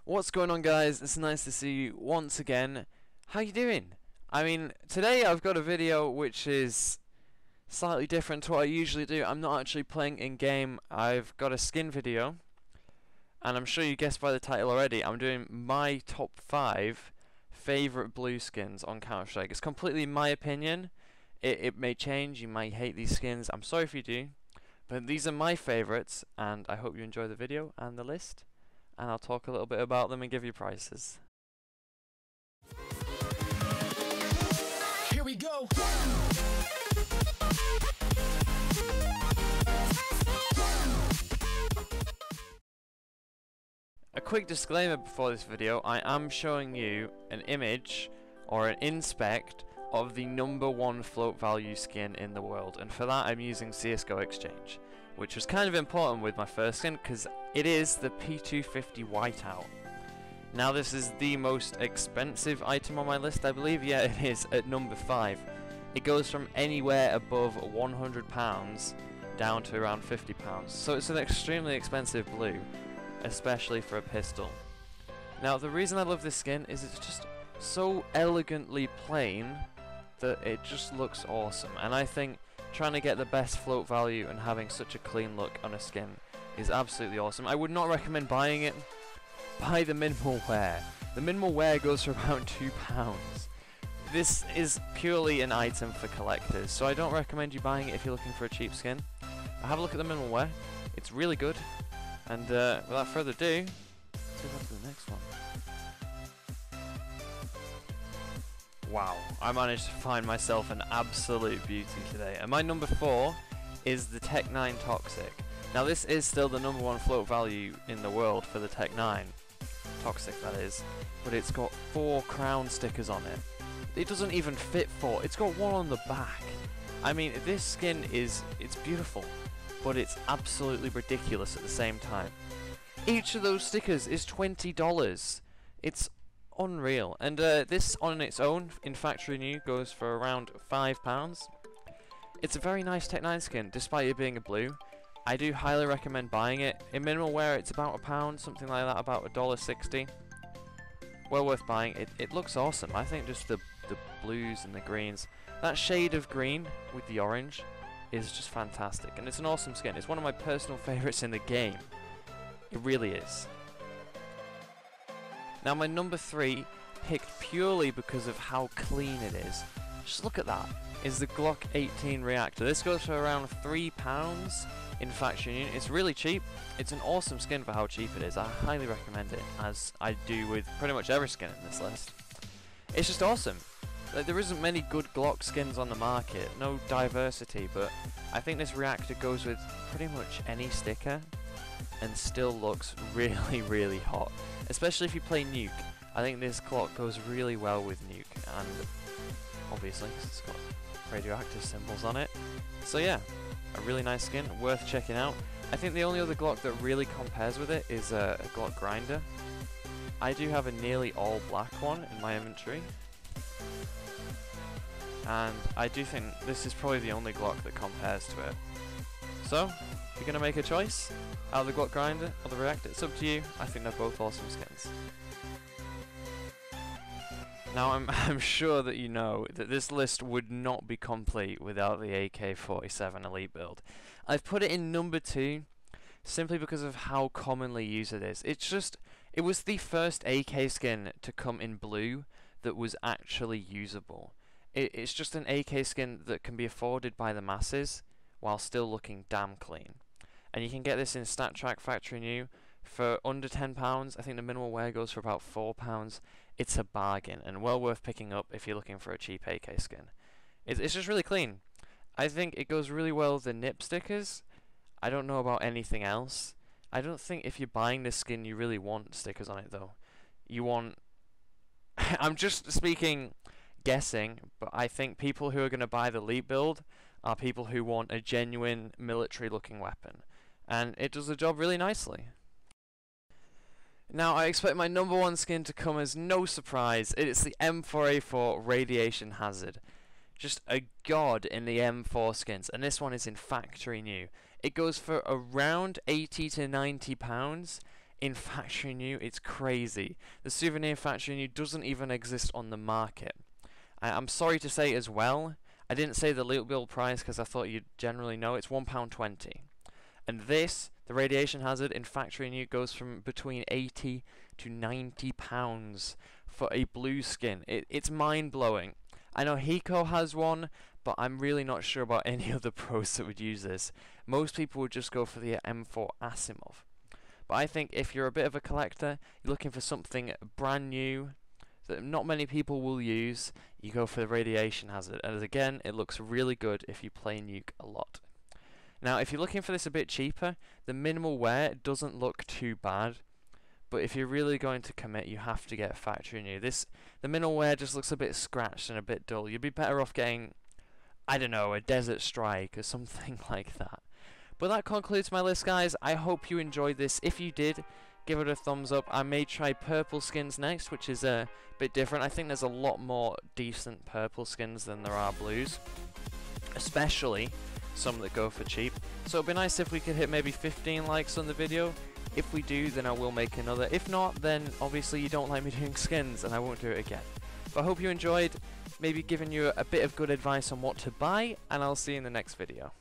What's going on, guys? It's nice to see you once again. How you doing? I mean, today I've got a video which is slightly different to what I usually do. I'm not actually playing in-game. I've got a skin video, and I'm sure you guessed by the title already, I'm doing my top 5 favourite blue skins on Counter-Strike. It's completely my opinion. It may change, you might hate these skins, I'm sorry if you do, but these are my favourites, and I hope you enjoy the video and the list, and I'll talk a little bit about them and give you prices. Here we go. A quick disclaimer before this video, I am showing you an image or an inspect of the #1 float value skin in the world, and for that I'm using CSGO Exchange, which was kind of important with my first skin because it is the P250 Whiteout. Now this is the most expensive item on my list, I believe. Yeah, it is at number 5. It goes from anywhere above £100 down to around £50, so it's an extremely expensive blue, especially for a pistol. Now the reason I love this skin is it's just so elegantly plain that it just looks awesome, and I think trying to get the best float value and having such a clean look on a skin is absolutely awesome. I would not recommend buying it. Buy the minimal wear. The minimal wear goes for around £2. This is purely an item for collectors, so I don't recommend you buying it if you're looking for a cheap skin. But have a look at the minimal wear. It's really good. And without further ado, let's move on to the next one. Wow, I managed to find myself an absolute beauty today. And my number 4 is the Tec9 Toxic. Now this is still the #1 float value in the world for the Tec9 Toxic, that is. But it's got 4 crown stickers on it. It doesn't even fit 4, it's got 1 on the back. I mean, this skin it's beautiful, but it's absolutely ridiculous at the same time. Each of those stickers is $20. It's unreal, and this on its own in factory new goes for around £5. It's a very nice Tec9 skin despite it being a blue. I do highly recommend buying it. In minimal wear it's about £1, something like that, about $1.60. Well worth buying. It looks awesome. I think just the blues and the greens, that shade of green with the orange is just fantastic, and it's an awesome skin. It's one of my personal favourites in the game. It really is. Now my number 3, picked purely because of how clean it is, just look at that, is the Glock 18 Reactor. This goes for around £3 in factory unit. It's really cheap. It's an awesome skin for how cheap it is. I highly recommend it, as I do with pretty much every skin in this list. It's just awesome. Like, there isn't many good Glock skins on the market, no diversity, but I think this Reactor goes with pretty much any sticker and still looks really, really hot. Especially if you play Nuke. I think this Glock goes really well with Nuke, and obviously it's got radioactive symbols on it. So yeah, a really nice skin, worth checking out. I think the only other Glock that really compares with it is a Glock Grinder. I do have a nearly all black one in my inventory, and I do think this is probably the only Glock that compares to it. So, if you're going to make a choice out of the Glock Grinder or the Reactor, it's up to you. I think they're both awesome skins. Now I'm sure that you know that this list would not be complete without the AK47 Elite build. I've put it in number 2 simply because of how commonly used it is. It was the first AK skin to come in blue that was actually usable. It's just an AK skin that can be afforded by the masses while still looking damn clean. And you can get this in StatTrak factory new for under £10. I think the minimal wear goes for about £4. It's a bargain and well worth picking up if you're looking for a cheap AK skin. It's just really clean. I think it goes really well with the nip stickers. I don't know about anything else. I don't think if you're buying this skin you really want stickers on it though. You want... I'm just guessing, but I think people who are going to buy the Elite build are people who want a genuine military looking weapon, and it does the job really nicely. Now I expect my number 1 skin to come as no surprise. It's the M4A4 Radiation Hazard. Just a god in the M4 skins, and this one is in factory new. It goes for around £80 to £90. in factory new, it's crazy. The souvenir factory new doesn't even exist on the market. I'm sorry to say as well, I didn't say the loot build price because I thought you'd generally know. It's £1.20. And this, the radiation hazard in factory new, goes from between £80 to £90 for a blue skin. It's mind-blowing. I know Hiko has one, but I'm really not sure about any other pros that would use this. Most people would just go for the M4 Asimov. But I think if you're a bit of a collector, you're looking for something brand new that not many people will use, you go for the radiation hazard. And again, it looks really good if you play nuke a lot. Now, if you're looking for this a bit cheaper, the minimal wear doesn't look too bad. But if you're really going to commit, you have to get factory new. The minimal wear just looks a bit scratched and a bit dull. You'd be better off getting, I don't know, a Desert Strike or something like that. But that concludes my list, guys. I hope you enjoyed this. If you did, give it a thumbs up. I may try purple skins next, which is a bit different. I think there's a lot more decent purple skins than there are blues, especially some that go for cheap. So it'd be nice if we could hit maybe 15 likes on the video. If we do, then I will make another. If not, then obviously you don't like me doing skins and I won't do it again. But I hope you enjoyed, maybe giving you a bit of good advice on what to buy, and I'll see you in the next video.